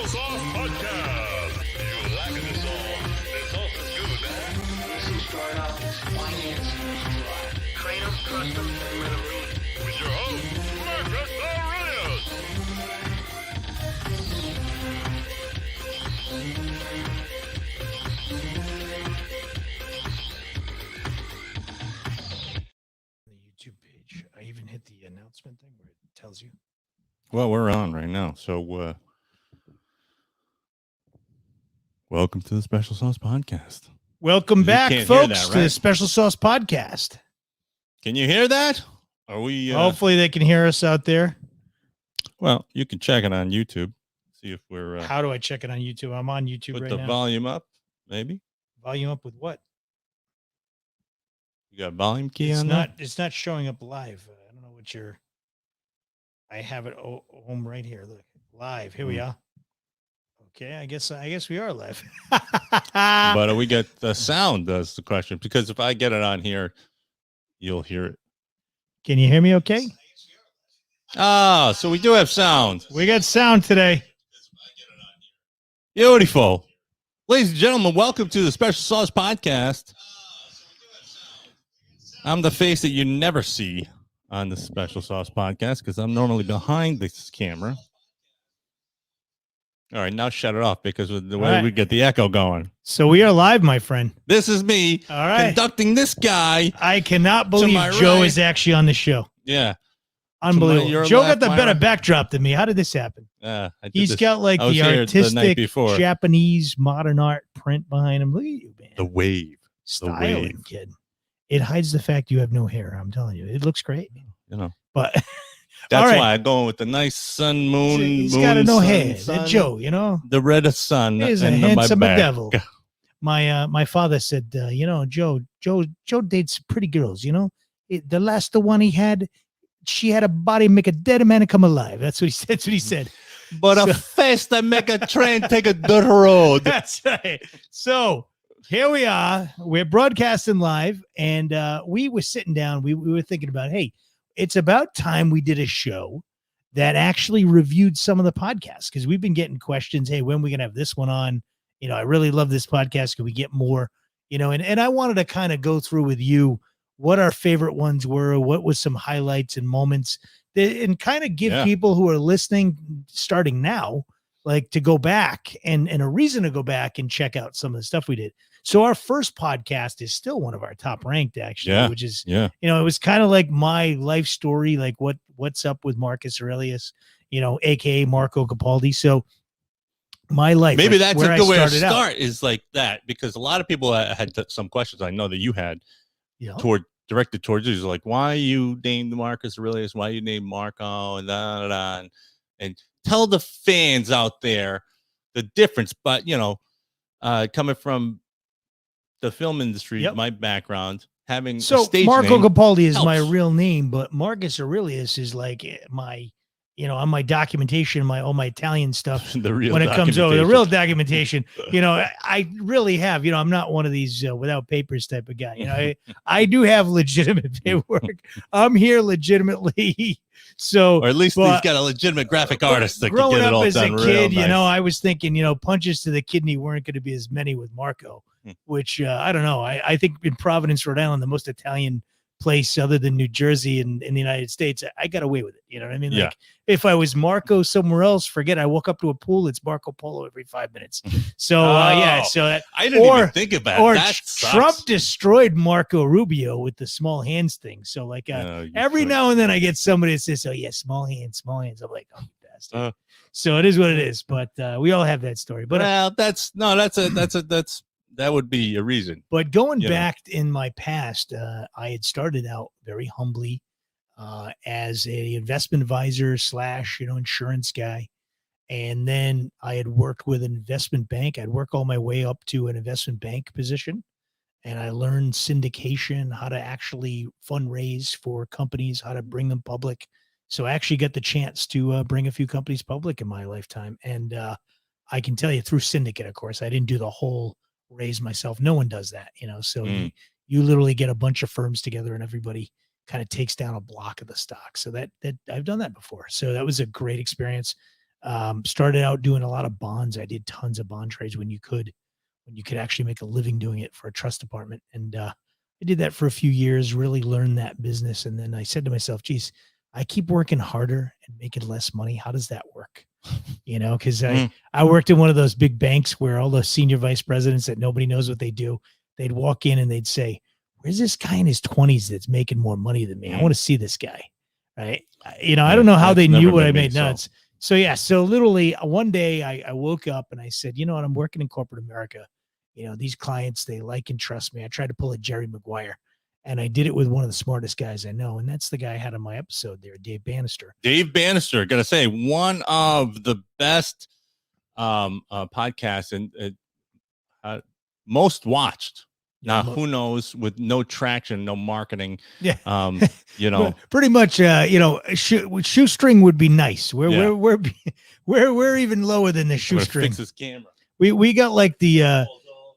Special Sauce Podcast. You like this sauce? This sauce is good, huh? This is startup, finance, train them, trust them, and let them lead. With your host, Marcus Aurelius. The YouTube page. I even hit the announcement thing where it tells you. Well, we're on right now. So, welcome to the Special Sauce Podcast. Welcome back, can't hear folks, that, to the right? Special Sauce Podcast. Can you hear that? Are we? Hopefully they can hear us out there. Well, you can check it on YouTube. See if we're. How do I check it on YouTube? I'm on YouTube put right the now. volume up, maybe. Volume up with what? You got volume key It's on not. that? It's not showing up live. I don't know what you're. I have it home right here. Look, live. Here we are. Okay, I guess we are live. But we get the sound. That's the question. Because if I get it on here, you'll hear it. Can you hear me? Okay. Ah, so we do have sound. We got sound today. Beautiful. Ladies and gentlemen, welcome to the Special Sauce Podcast. I'm the face that you never see on the Special Sauce Podcast because I'm normally behind this camera. All right, now shut it off because with the way right. we get the echo going. So we are live, my friend. This is me All right. conducting this guy. I cannot believe my Joe right. is actually on the show. Yeah. Unbelievable. your Joe left, got the my better right. backdrop than me. How did this happen? I did He's this. got like I was the here the night artistic before. Japanese modern art print behind him. Look at you, man. The wave. Styling, wave. kid. It hides the fact you have no hair. I'm telling you. It looks great. You know. But That's all right. why I'm going with the nice sun, moon. he's moon, got no sun, hair. sun, That Joe, you know. The red of sun. He's a and handsome my back. devil. My father said, Joe dates pretty girls, you know. The one he had, she had a body make a dead man come alive. That's what he said. That's what he said. But So- a face that make a train take a dirt road. That's right. So here we are. We're broadcasting live, and we were sitting down. We were thinking about, hey, it's about time we did a show that actually reviewed some of the podcasts because we've been getting questions. Hey, when are we gonna have this one on? You know, I really love this podcast. Can we get more? You know, and I wanted to kind of go through with you what our favorite ones were, what was some highlights and moments, and kind of give people who are listening starting now, like to go back and a reason to go back and check out some of the stuff we did. So our first podcast is still one of our top ranked, actually, which is, Yeah. you know, it was kind of like my life story, like what's up with Marcus Aurelius, you know, aka Marco Capaldi. So my life, Maybe like, that's a where good I way to started out. start is like that because a lot of people had some questions I know that you had You know? directed towards you. Like, why you named Marcus Aurelius? Why you named Marco? And and tell the fans out there the difference. But, you know, coming from the film industry, my background, having a So stage Marco name Capaldi is my helps. real name, but Marcus Aurelius is like my, you know, on my documentation, all my Italian stuff. The real when it comes over the documentation. real documentation, you know, I really have, you know, I'm not one of these without papers type of guy. You know, I do have legitimate paperwork. I'm here legitimately. So, Or at least he's got a legitimate graphic artist that can growing get it up all as done a real kid, you nice. know, I was thinking, you know, punches to the kidney weren't going to be as many with Marco, which I don't know. I think in Providence, Rhode Island, the most Italian place other than New Jersey in the United States, I got away with it. You know what I mean? Yeah. Like if I was Marco somewhere else, forget it. I walk up to a pool, it's Marco Polo every 5 minutes. So so that, I didn't even think about or that. Trump destroyed Marco Rubio with the small hands thing. So like every now and then I get somebody that says, "Oh yeah, small hands." I'm like, "Oh, you bastard." So it is what it is. But we all have that story. But well, that would be a reason. But going You know. back in my past, I had started out very humbly as a investment advisor / insurance guy. And then I had worked with an investment bank. I'd work all my way up to an investment bank position. And I learned syndication, how to actually fundraise for companies, how to bring them public. So I actually got the chance to bring a few companies public in my lifetime. And I can tell you through syndicate, of course, I didn't do the whole raise myself. No one does that, you know. So you literally get a bunch of firms together and everybody kind of takes down a block of the stock. So that I've done that before. So that was a great experience. Started out doing a lot of bonds. I did tons of bond trades when you could actually make a living doing it for a trust department. And I did that for a few years, really learned that business. And then I said to myself, geez, I keep working harder and making less money. How does that work? Because I worked in one of those big banks where all the senior vice presidents that nobody knows what they do, they'd walk in and they'd say, where's this guy in his 20s that's making more money than me? I want to see this guy. Right. I don't know how they knew what I made nuts. So literally one day I woke up and I said, you know what, I'm working in corporate America. These clients, they like and trust me. I tried to pull a Jerry Maguire, and I did it with one of the smartest guys I know. And that's the guy I had on my episode there, Dave Bannister. Dave Bannister, gotta say, one of the best podcasts and most watched. Now, who knows, with no traction, no marketing. Yeah. Pretty much, shoestring would be nice. We're even lower than the shoestring. Fix his camera. We got like the,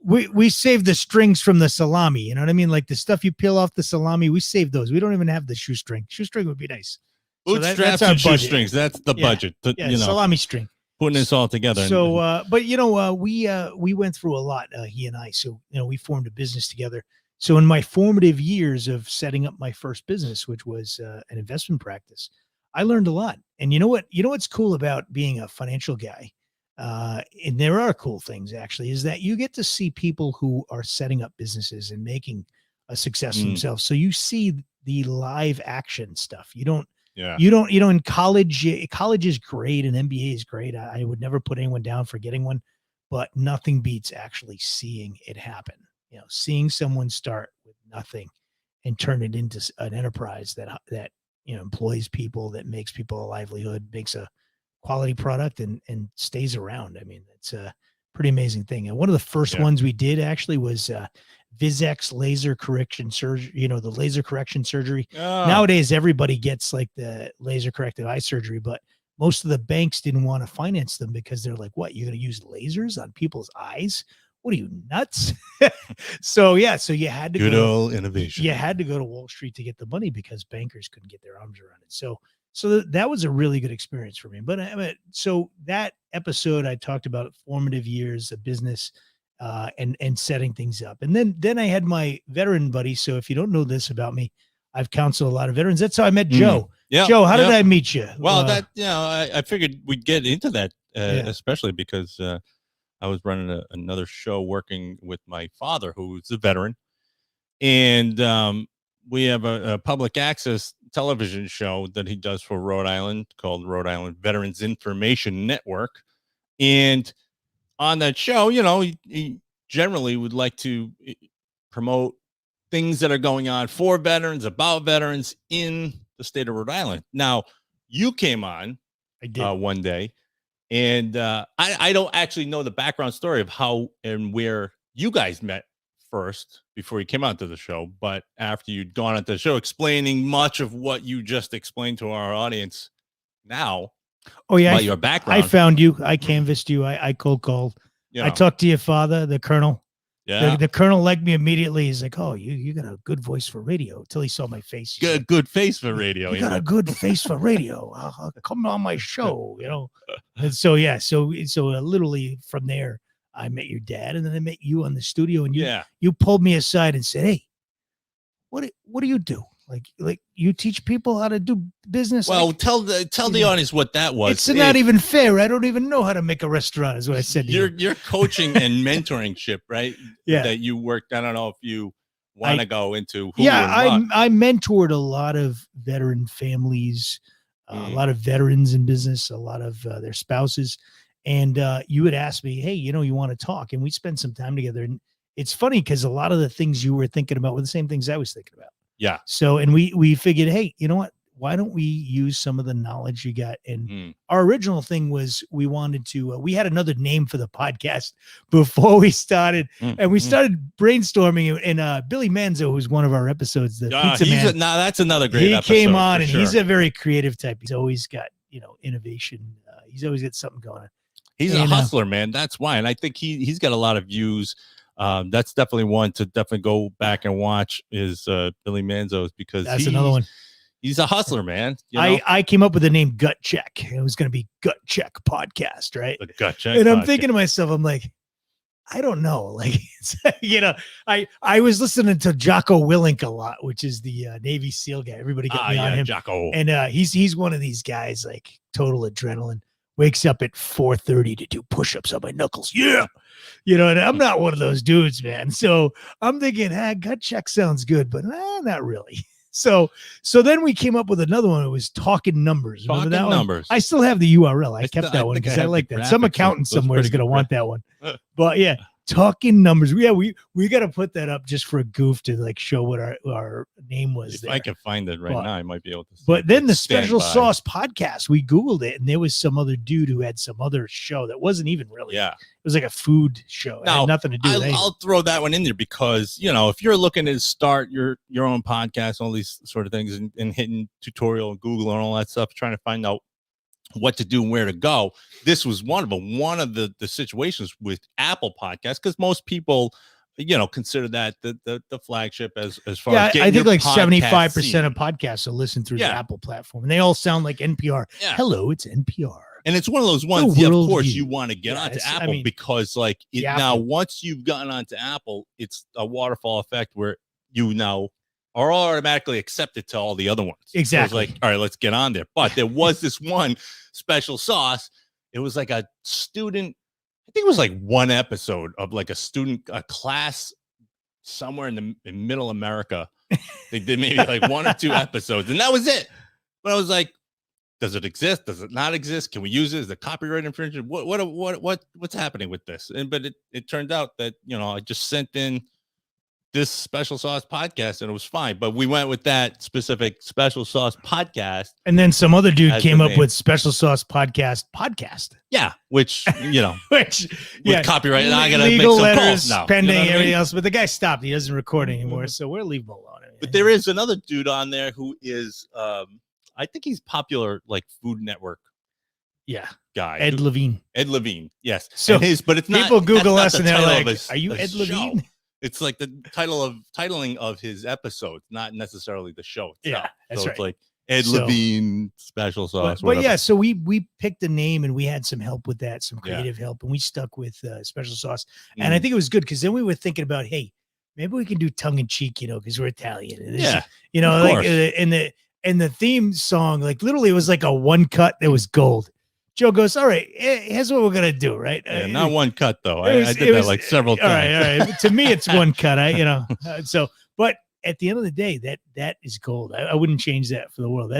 we save the strings from the salami. You know what I mean? Like the stuff you peel off the salami, we save those. We don't even have the shoestring. Shoestring would be nice. Bootstraps and shoestrings. That's the budget. Salami string. Putting this all together. So, we went through a lot, he and I. So, we formed a business together. So in my formative years of setting up my first business, which was an investment practice, I learned a lot. And you know what's cool about being a financial guy? And there are cool things actually, is that you get to see people who are setting up businesses and making a success for themselves. So you see the live action stuff. You don't, in college is great and MBA is great. I would never put anyone down for getting one, but nothing beats actually seeing it happen. Seeing someone start with nothing and turn it into an enterprise that employs people, that makes people a livelihood, makes a quality product and stays around. I mean, it's a pretty amazing thing. And one of the first ones we did actually was Visex laser correction surgery, the laser correction surgery. Nowadays, everybody gets like the laser corrected eye surgery, but most of the banks didn't want to finance them because they're like, what, you're going to use lasers on people's eyes? What are you, nuts? So you had to good old innovation. You had to go to Wall Street to get the money because bankers couldn't get their arms around it. So that was a really good experience for me. But so that episode, I talked about formative years of business and setting things up. And then I had my veteran buddy. So if you don't know this about me, I've counseled a lot of veterans. That's how I met Joe. Yeah. Joe, how did I meet you? Well, I figured we'd get into that, especially because I was running another show working with my father, who's a veteran. And we have a public access television show that he does for Rhode Island called Rhode Island Veterans Information Network. And on that show, he generally would like to promote things that are going on for veterans, about veterans in the state of Rhode Island. Now, you came on one day, and I don't actually know the background story of how and where you guys met first before you came out to the show, but after you'd gone on to the show, explaining much of what you just explained to our audience now. Oh yeah, about your background. I found you. I canvassed you. I cold called. I talked to your father, the colonel. Yeah, the colonel liked me immediately. He's like, "Oh, you got a good voice for radio." Until he saw my face. Good face for radio. You got a good face for radio. Come on my show, And so literally from there, I met your dad, and then I met you on the studio, and you pulled me aside and said, "Hey, what do you do? Like you teach people how to do business?" Well, tell the audience what that was. It's not even fair. I don't even know how to make a restaurant, is what I said to you. Your coaching and mentoring ship, right? Yeah. That you worked. I don't know if you want to go into who. I mentored a lot of veteran families, a lot of veterans in business, a lot of their spouses. And you would ask me, hey, you want to talk? And we spent some time together. And it's funny because a lot of the things you were thinking about were the same things I was thinking about. Yeah. So, and we figured, hey, you know what? Why don't we use some of the knowledge you got? And our original thing was we wanted to, we had another name for the podcast before we started. And we started brainstorming. And Billy Manzo, who's one of our episodes, the pizza man. That's another great episode. He came on and he's a very creative type. He's always got, innovation. He's always got something going on. He's a hustler, man. That's why. And I think he's got a lot of views. That's definitely one to definitely go back and watch is Billy Manzo's, because that's another one. He's a hustler, man. You know? I came up with the name Gut Check. It was going to be Gut Check Podcast, right? The gut check. And I'm podcast. thinking to myself, I'm like, I don't know. Like, it's, I was listening to Jocko Willink a lot, which is the Navy SEAL guy. Everybody got me on him. Jocko. And he's one of these guys, like total adrenaline. Wakes up at 4:30 to do push-ups on my knuckles. Yeah. And I'm not one of those dudes, man. So I'm thinking, Gut Check sounds good, but not really. So then we came up with another one. It was Talking Numbers. Remember that one? Numbers. I still have the URL. I kept that one think because I I have like the that. Some graphics. accountant Those somewhere is pretty going to good want that one. But yeah, Talking Numbers. Yeah, we got to put that up just for a goof to like show what our name was If there. I can find it right now, I might be able to see But it. then the Stand Special by. Sauce Podcast, we Googled it, and there was some other dude who had some other show that wasn't even really. Yeah. It was like a food show. It Now, had nothing to do with anything. I'll throw that one in there because, if you're looking to start your own podcast, all these sort of things, and hitting tutorial and Google and all that stuff, trying to find out what to do and where to go, this was one of them. One of the situations with Apple Podcasts, because most people, consider that the flagship as far as I think your like podcast 75% scene. of podcasts are listened through the Yeah. Apple platform, and they all sound like NPR. Yeah. Hello, it's NPR. And it's one of those ones, The of world course, view. you want to get Yeah, onto it's- I Apple mean, because, like, you have now to. once you've gotten onto Apple, it's a waterfall effect where you now are automatically accepted to all the other ones. Exactly. So it's like, all right, let's get on there. But there was this one Special Sauce. It was like a student, I think it was like one episode of like a class somewhere in middle America. They did maybe like one or two episodes, and that was it. But I was like, does it exist? Does it not exist? Can we use it? Is the copyright infringement? What's happening with this? But it turned out that I just sent in this Special Sauce Podcast and it was fine. But we went with that specific Special Sauce Podcast. And then some other dude As came the up name. with Special Sauce Podcast. Yeah, which Which with copyright, I gotta make legal some letters calls now. pending, You know what I mean? everything else. But the guy stopped. He doesn't record anymore, so we're leave him alone. But there is another dude on there who is, I think he's popular, like Food Network guy. Ed Levine. Ed Levine, yes. So but it's not. people Google that's us not and the they're title of like, his- "Are you his Ed show. Levine?" It's like the titling of his episodes, not necessarily the show itself. Yeah, that's so right. it's like Ed So- Levine Special Sauce. But yeah, so we picked a name and we had some help with that, some Yeah. creative help, and we stuck with Special Sauce. And I Mm. think it was good because then we were thinking about, hey, maybe we can do tongue in cheek, because we're Italian. And this is- Yeah, of like course. and the theme song, like literally, it was like a one cut that was gold. Joe goes, all right, here's what we're gonna do, right? Yeah, not one cut though. It was- I it did that was- like several all right, times. all right. To me, it's one cut. But at the end of the day, that is gold. I wouldn't change that for the world.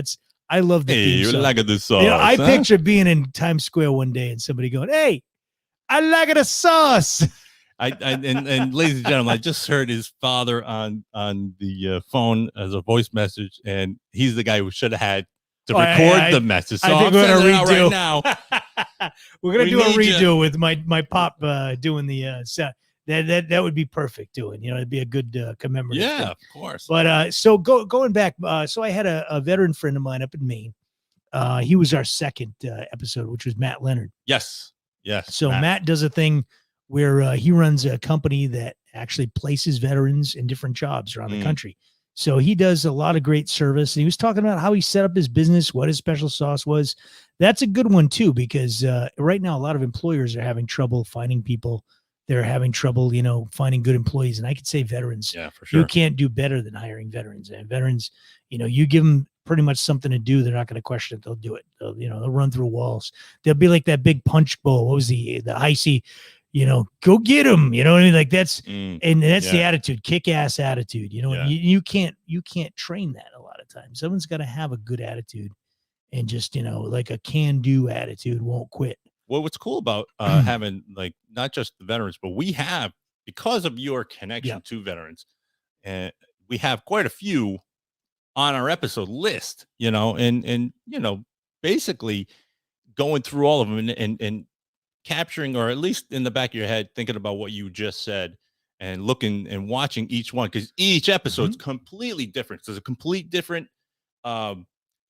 I love the Hey, theme you song. like this sauce? I huh? picture being in Times Square one day and somebody going, "Hey, I like the sauce." And ladies and gentlemen, I just heard his father on the phone as a voice message, and he's the guy who should have had to Oh, record the message. So I think I'm we're gonna sending it out redo. right now. We're gonna We do a need you. redo with my pop doing the sound. That would be perfect doing. It'd be a good commemorative. Yeah, thing. of course. But so going back, so I had a veteran friend of mine up in Maine. He was our second episode, which was Matt Leonard. Yes. So Matt does a thing where he runs a company that actually places veterans in different jobs around the country. So he does a lot of great service. And he was talking about how he set up his business, what his special sauce was. That's a good one too, because right now a lot of employers are having trouble finding people. They're having trouble, finding good employees. And I could say veterans. Yeah, for sure. You can't do better than hiring veterans. And veterans, you give them pretty much something to do, they're not going to question it. They'll do it. They'll run through walls. They'll be like that big punch bowl. What was the icy? Go get them. You know what I mean? Like that's the attitude, kick-ass attitude. Yeah. You can't train that a lot of times. Someone's got to have a good attitude, and just like a can-do attitude, won't quit. Well, what's cool about having like not just the veterans, but we have, because of your connection to veterans, and we have quite a few on our episode list, and basically going through all of them and capturing, or at least in the back of your head, thinking about what you just said and looking and watching each one, because each episode's completely different. There's a complete different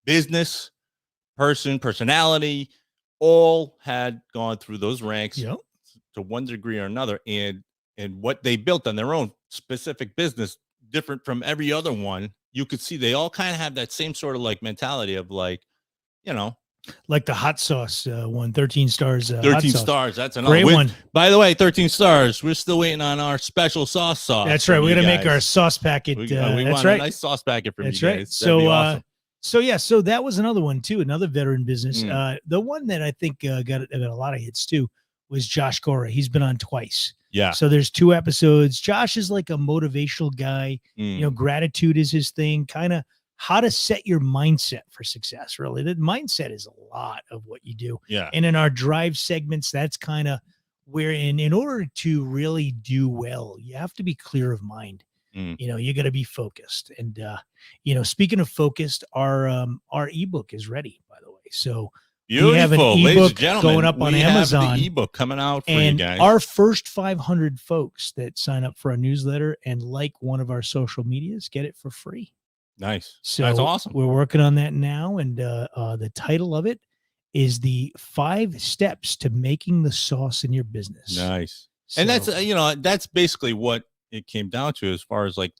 business personality, all had gone through those ranks to one degree or another, and what they built on their own specific business, different from every other one you could see they all kind of have that same sort of like mentality of like, you know, Like the hot sauce one, 13 stars. 13 hot sauce. stars. That's another Great one. By the way, 13 stars. We're still waiting on our special sauce. That's right. We're going to make our sauce packet. We that's want right. a nice sauce packet from That's you right. guys. That'd be awesome. So that was another one too, another veteran business. Mm. The one that I think got a lot of hits too was Josh Gaura. He's been on twice. Yeah. So there's 2 episodes. Josh is like a motivational guy. Mm. You know, gratitude is his thing. Kind of how to set your mindset for success. Really, the mindset is a lot of what you do. Yeah. And in our drive segments, that's kind of where in order to really do well, you have to be clear of mind. Mm. You know, you got to be focused. And you know, speaking of focused, our ebook is ready, by the way. So Beautiful, we have an ladies and ebook gentlemen. going up on we Amazon. Have the ebook coming out for and you guys. our first 500 folks that sign up for our newsletter and like one of our social medias get it for free. Nice. So that's awesome. We're working on that now, and the title of it is the 5 steps to making the sauce in your business. Nice. So, And that's that's basically what it came down to as far as like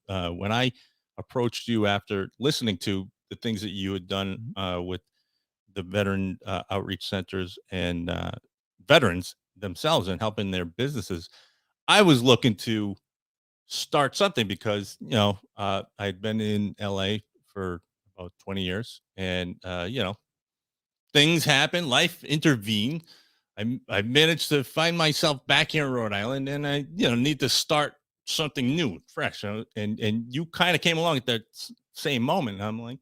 when I approached you after listening to the things that you had done with the veteran outreach centers and veterans themselves and helping their businesses. I was looking to start something because, I'd been in LA for about 20 years and, things happen, life intervened. I managed to find myself back here in Rhode Island and I, need to start something new, fresh. And you kind of came along at that same moment. I'm like,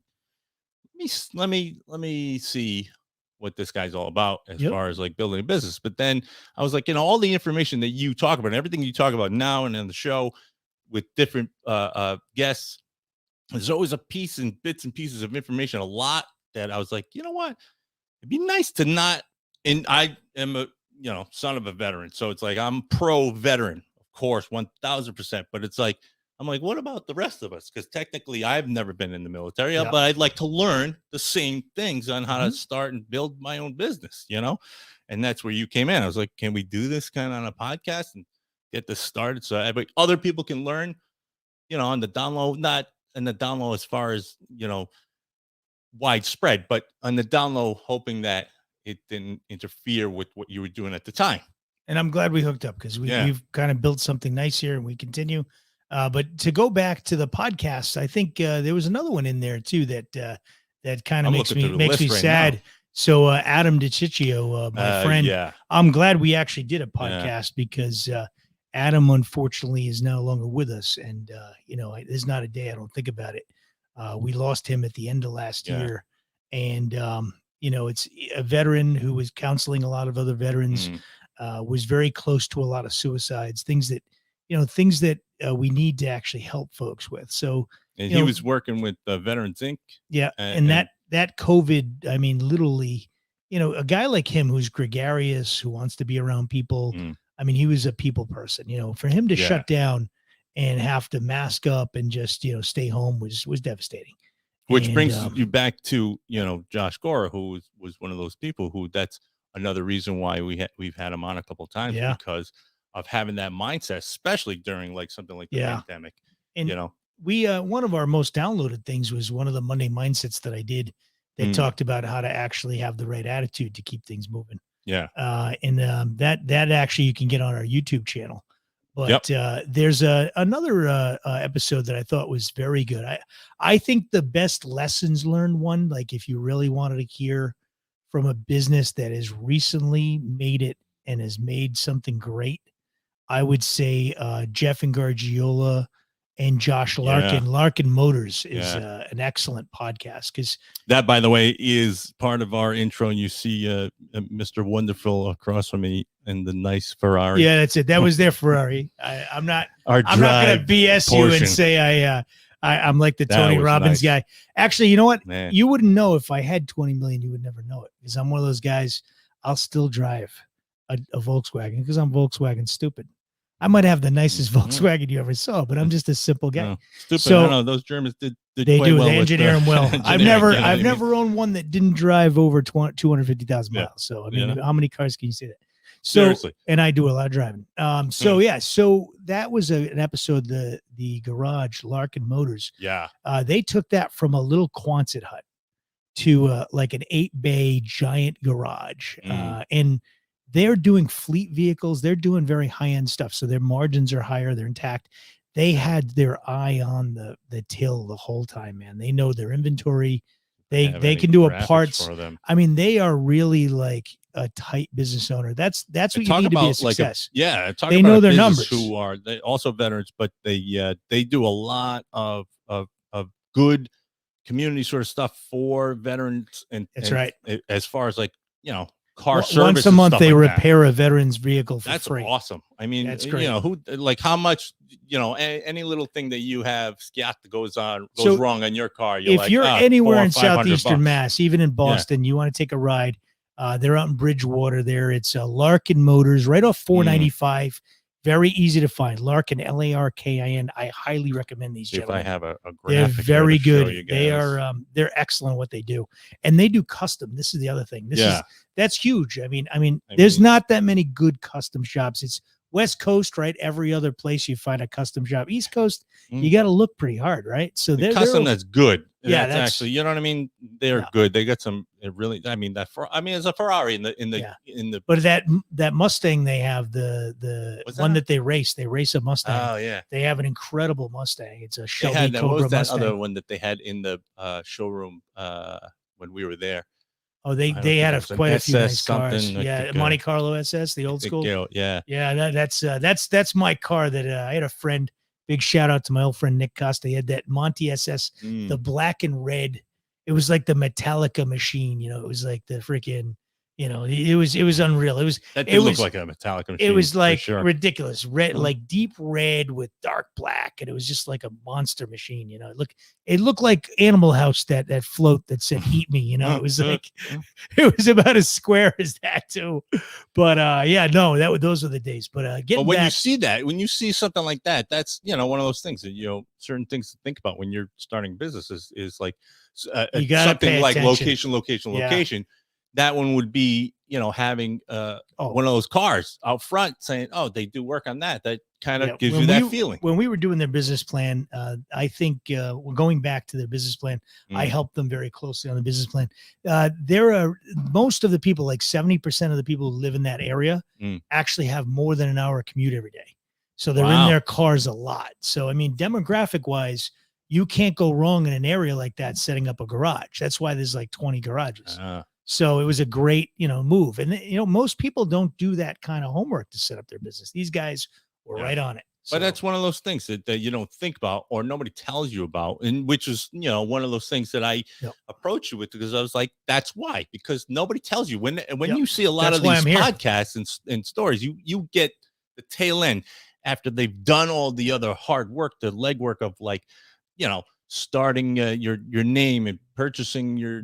let me see what this guy's all about as far as like building a business. But then I was like, all the information that you talk about, everything you talk about now and on the show with different guests, there's always a piece and bits and pieces of information, a lot that I was like, you know what? It'd be nice to not, and I am a, son of a veteran. So it's like, I'm pro veteran, of course, 1000%. But it's like, I'm like, what about the rest of us? Because technically I've never been in the military, but I'd like to learn the same things on how to start and build my own business, and that's where you came in. I was like, can we do this kind of on a podcast and get this started so other people can learn, on the download, not in the download as far as, widespread, but on the download, hoping that it didn't interfere with what you were doing at the time. And I'm glad we hooked up because we've kind of built something nice here and we continue. But to go back to the podcast, I think there was another one in there too that kind of makes me sad. Now. So Adam DiCiccio, my friend, I'm glad we actually did a podcast because Adam unfortunately is no longer with us, and there's not a day I don't think about it. We lost him at the end of last year, and it's a veteran who was counseling a lot of other veterans, was very close to a lot of suicides, things that we need to actually help folks with. So, and he was working with Veterans Inc. Yeah. And that COVID, I mean, literally, a guy like him who's gregarious, who wants to be around people. I mean, he was a people person, for him to shut down and have to mask up and just, stay home was devastating. Which brings you back to, Josh Gaura, who was one of those people who that's another reason why we've had him on a couple of times because of having that mindset, especially during like something like the pandemic. And we one of our most downloaded things was one of the Monday Mindsets that I did that talked about how to actually have the right attitude to keep things moving. Yeah. That actually you can get on our YouTube channel. But there's another episode that I thought was very good. I think the best lessons learned one, like if you really wanted to hear from a business that has recently made it and has made something great, I would say Jeff and Gargiola and Josh Larkin. Larkin Motors is an excellent podcast because that, by the way, is part of our intro. And you see Mr. Wonderful across from me in the nice Ferrari. Yeah, that's it. That was their Ferrari. I'm not going to BS you and say I'm like the Tony Robbins guy. Actually, you know what? Man. You wouldn't know if I had 20 million. You would never know it because I'm one of those guys. I'll still drive a Volkswagen because I'm Volkswagen stupid. I might have the nicest Volkswagen you ever saw, but I'm just a simple guy. No, stupid. So no, those Germans did they quite do. well They engineer them well. I've never owned one that didn't drive over 250,000 miles. So I mean, how many cars can you say that? So, Seriously. and I do a lot of driving. So yeah, so that was an episode, the garage, Larkin Motors. Yeah. They took that from a little Quonset hut to like an 8-bay giant garage. And they're doing fleet vehicles. They're doing very high-end stuff. So their margins are higher. They're intact. They had their eye on the till the whole time, man. They know their inventory. They can do a parts. For them. I mean, they are really like a tight business owner. That's what you need to be a success. They know their numbers. Who are they also veterans, but they do a lot of good community sort of stuff for veterans, and that's right. As far as like, you know, car service once a month, they like repair a veteran's vehicle for that's free. Awesome. I mean, that's great. You know, who, like, how much, you know, any little thing that you have scat that goes wrong on your car. If you're anywhere in Southeastern Mass, even in Boston, you want to take a ride. They're out in Bridgewater there. It's Larkin Motors right off 495. Very easy to find. Larkin, Larkin. I highly recommend these gentlemen. If I have a they're graphic, very good. They are they're excellent at what they do, and they do custom. This is the other thing. That's huge. I mean, there's not that many good custom shops. It's West Coast, right? Every other place you find a custom shop. East Coast, you got to look pretty hard, right? So they're custom. That's good. Yeah, that's actually, you know what I mean. They're good. They got some really. I mean, it's a Ferrari in the. But that Mustang they have, the one that they race a Mustang. Oh yeah, they have an incredible Mustang. It's a Shelby Cobra Mustang. What was that other one that they had in the showroom when we were there? Oh, they had quite a few nice cars. Yeah, Monte Carlo SS, the old school. Yeah. That's my car that I had a friend. Big shout out to my old friend Nick Costa. He had that Monte SS, the black and red. It was like the Metallica machine, you know. It was like the freaking, you know, it was unreal. It looked like a Metallica machine. It was like ridiculous, red, like deep red with dark black, and it was just like a monster machine, you know. It looked like Animal House, that float that said "Eat Me," you know. It was like it was about as square as that too. But those were the days. But when you see something like that, that's, you know, one of those things that, you know, certain things to think about when you're starting businesses is like you gotta something like attention. location. That one would be, you know, having one of those cars out front saying, "Oh, they do work on that." That kind of gives you that feeling. When we were doing their business plan, I think we're going back to their business plan. I helped them very closely on the business plan. There are most of the people, like 70% of the people who live in that area, actually have more than an hour commute every day. So they're in their cars a lot. So I mean, demographic wise, you can't go wrong in an area like that setting up a garage. That's why there's like 20 garages. So it was a great, you know, move. And, you know, most people don't do that kind of homework to set up their business. These guys were right on it. So, but that's one of those things that you don't think about or nobody tells you about. And which is, you know, one of those things that I approached you with, because I was like, that's why, because nobody tells you when you see a lot of these podcasts and stories, you get the tail end after they've done all the other hard work, the legwork of, like, you know, starting your name and purchasing your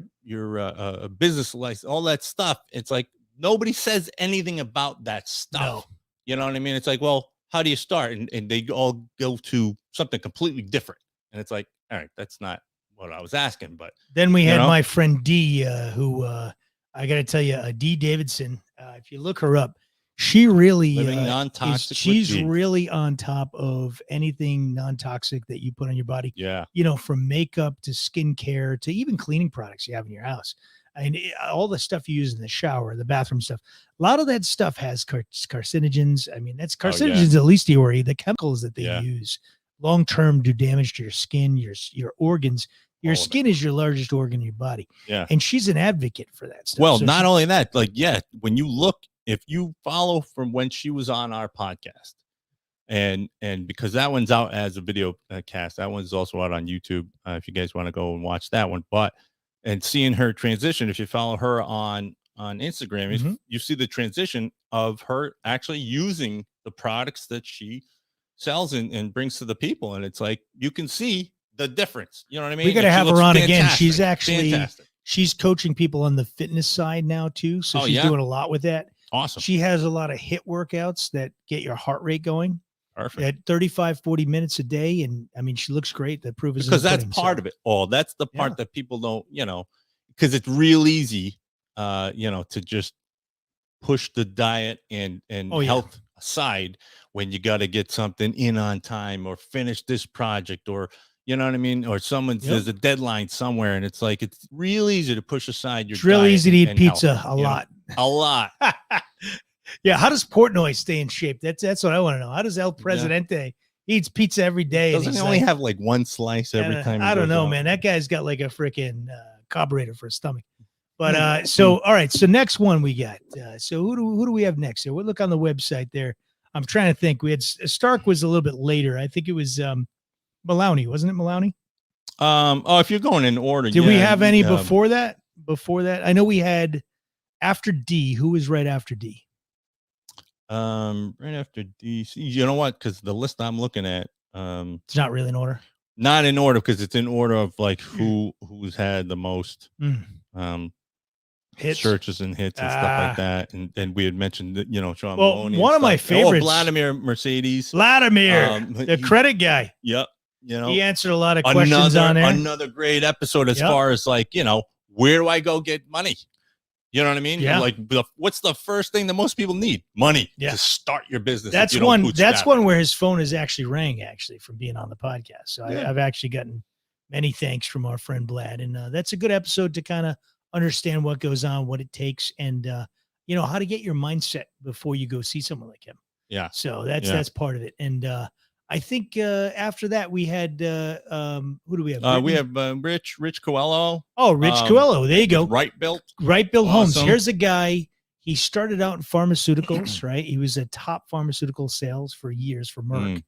business license, all that stuff. It's like nobody says anything about that stuff. No. You know what I mean? It's like, well, how do you start? And they all go to something completely different. And it's like, all right, that's not what I was asking. But then we had my friend D, who I got to tell you, D Davidson. If you look her up, she really living non-toxic. She's really on top of anything non-toxic that you put on your body. Yeah, you know, from makeup to skincare to even cleaning products you have in your house, and all the stuff you use in the shower, the bathroom stuff. A lot of that stuff has carcinogens. I mean, that's carcinogens at least. The chemicals that they use long term do damage to your skin, your organs. Your skin is your largest organ in your body. Yeah, and she's an advocate for that stuff. Well, so not only that, like, when you look. If you follow from when she was on our podcast, and because that one's out as a video cast, that one's also out on YouTube. If you guys want to go and watch that one, and seeing her transition, if you follow her on Instagram, you see the transition of her actually using the products that she sells and brings to the people. And it's like, you can see the difference. You know what I mean? We got to have her on again. She's actually, fantastic. She's coaching people on the fitness side now too. So she's doing a lot with that. Awesome. She has a lot of HIIT workouts that get your heart rate going. Perfect. At 35, 40 minutes a day. And I mean, she looks great. The proof is because that's part of it all. That's the part that people don't, you know, because it's real easy, you know, to just push the diet and Oh, yeah. health aside when you got to get something in on time or finish this project, or you know what I mean, or there's a deadline somewhere, and it's like it's real easy to push aside your. It's real diet easy to eat and pizza health, a lot. Yeah, how does Portnoy stay in shape? That's what I want to know. How does El Presidente eats pizza every day? Doesn't he only have like one slice every time? I don't know, man. That guy's got like a freaking carburetor for his stomach. But so all right. So next one we got. So who do we have next? So we'll look on the website there. I'm trying to think. We had Stark was a little bit later. I think it was Maloney, wasn't it Maloney? If you're going in order, did we have any before that? Before that, I know we had after D. Who was right after D? Right after D. You know what? Because the list I'm looking at, it's not really in order. Not in order, because it's in order of like who's had the most hits, searches and hits and stuff like that. And we had mentioned that, Sean well, Maloney. One of my favorites, Vladimir Mercedes. The credit guy. Yep. He answered a lot of questions on there. Another great episode as far as like, where do I go get money? You know what I mean? Yeah. Like, what's the first thing that most people need? Money to start your business. That's one. That's one where his phone has actually rang from being on the podcast. So I've actually gotten many thanks from our friend Vlad, and that's a good episode to kind of understand what goes on, what it takes, and how to get your mindset before you go see someone like him. Yeah. So that's part of it, and I think after that we had who do we have? We have Rich Coelho. Oh, Rich Coelho. There you go. Right Built Homes. Here's a guy. He started out in pharmaceuticals, right? He was a top pharmaceutical sales for years for Merck.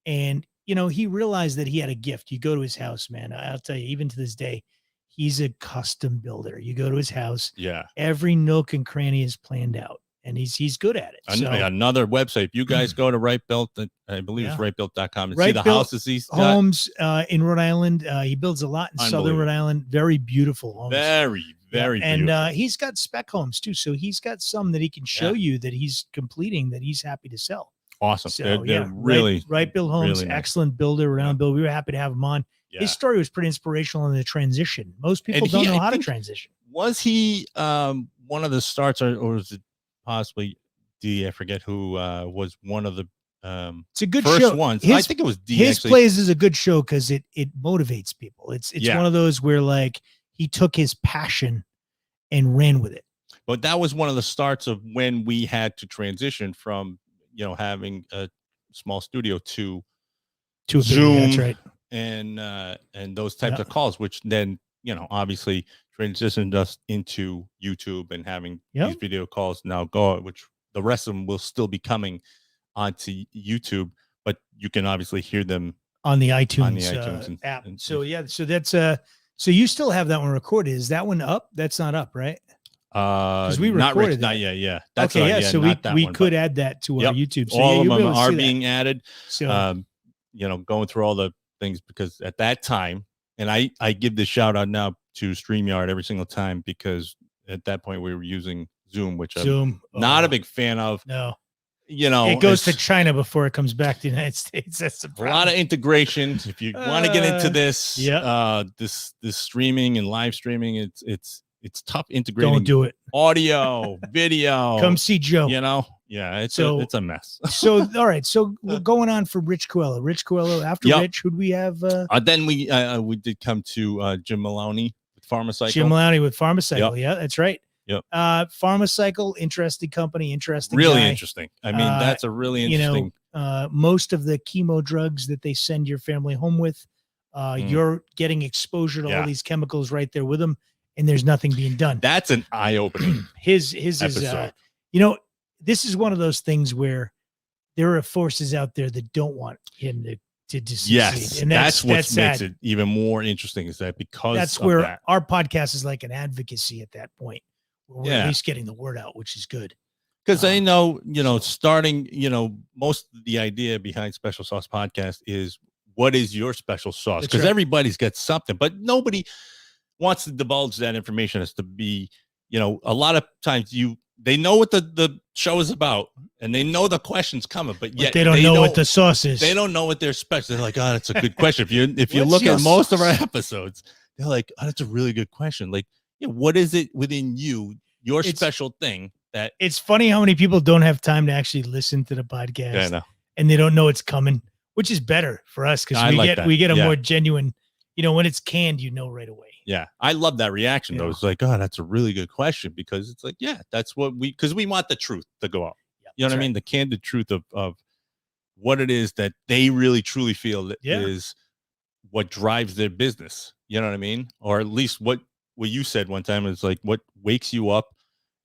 And, he realized that he had a gift. You go to his house, man. I'll tell you, even to this day, he's a custom builder. You go to his house. Yeah. Every nook and cranny is planned out. And he's good at it. So, another website. If you guys go to Right Built, I believe it's rightbuilt.com, and Right see the houses he's got. Homes in Rhode Island. He builds a lot in southern Rhode Island. Very beautiful homes. Very, very beautiful. And he's got spec homes too. So he's got some that he can show you that he's completing that he's happy to sell. Awesome. So, they're really Right Built Homes, really nice. Excellent builder around Bill. We were happy to have him on. Yeah. His story was pretty inspirational in the transition. Most people don't know how to transition. Was he one of the starts, or was it possibly D? I forget who was one of the it's a good first show. ones. I think it was D. His plays is a good show because it motivates people. It's one of those where like he took his passion and ran with it. But that was one of the starts of when we had to transition from having a small studio to Zoom. That's right. And those types of calls, which then obviously transitioned us into YouTube and having these video calls now go, which the rest of them will still be coming onto YouTube, but you can obviously hear them on the iTunes, app. So that's so you still have that one recorded. Is that one up? That's not up, right? Because we recorded not yet. Yeah, that's okay. So we could add that to our YouTube. So all of them are being added. So going through all the things, because at that time, and I give this shout out now to StreamYard every single time, because at that point we were using Zoom, which I'm not a big fan of. No, it goes to China before it comes back to the United States. That's a lot of integration. If you want to get into this, this streaming and live streaming, it's tough integrating. Don't do it. Audio, video. Come see Joe. It's a mess. So all right. So we're going on for Rich Coelho. After Rich, who'd we have? Then we did come to Jim Maloney with Pharmacycle. Jim Maloney with Pharmacycle. Yeah, that's right. Yep. Pharmacycle, interesting company, interesting. Really guy. interesting. I mean, that's a really interesting. Most of the chemo drugs that they send your family home with, you're getting exposure to all these chemicals right there with them, and there's nothing being done. That's an eye-opening. His episode. Is, this is one of those things where there are forces out there that don't want him to succeed. Yes, and that's what makes it even more interesting. Is that because that's where our podcast is like an advocacy at that point. We're at least getting the word out, which is good. Because I know, starting, most of the idea behind Special Sauce Podcast is, what is your special sauce? Because everybody's got something, but nobody wants to divulge that information as to be, a lot of times they know what the show is about, and they know the questions coming, but yet they don't know what the sauce is. They don't know what they're special. They're like, oh, that's a good question. If you look at most of our episodes, they're like, oh, that's a really good question. Like, what is it within you, your special thing that. It's funny how many people don't have time to actually listen to the podcast, Yeah, I know. and they don't know it's coming, which is better for us because I like that. we get a Yeah. more genuine. When it's canned, right away. Yeah, I love that reaction though. Yeah. It's like, oh, that's a really good question, because it's like, yeah, that's what because we want the truth to go out. Yeah, You know what I that's mean? The candid truth of what it is that they really truly feel that Yeah. is what drives their business. You know what I mean? Or at least what you said one time is like what wakes you up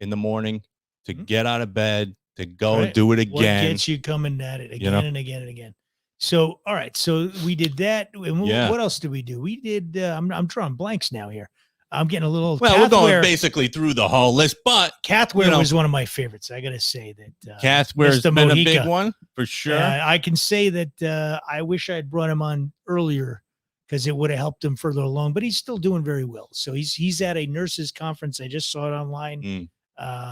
in the morning to Mhm. get out of bed, to go Right. and do it What again. gets you coming at it again You know? and again and again. So, all right. So we did that. And Yeah. what else did we do? We did. I'm drawing blanks now here. I'm getting a little. Well, we're going Cathware- basically through the whole list, but Cathware was one of my favorites. I got to say that. Cathware's Mr. been a Mojica. big one for sure. I can say that I wish I had brought him on earlier because it would have helped him further along. But he's still doing very well. So he's at a nurses conference. I just saw it online.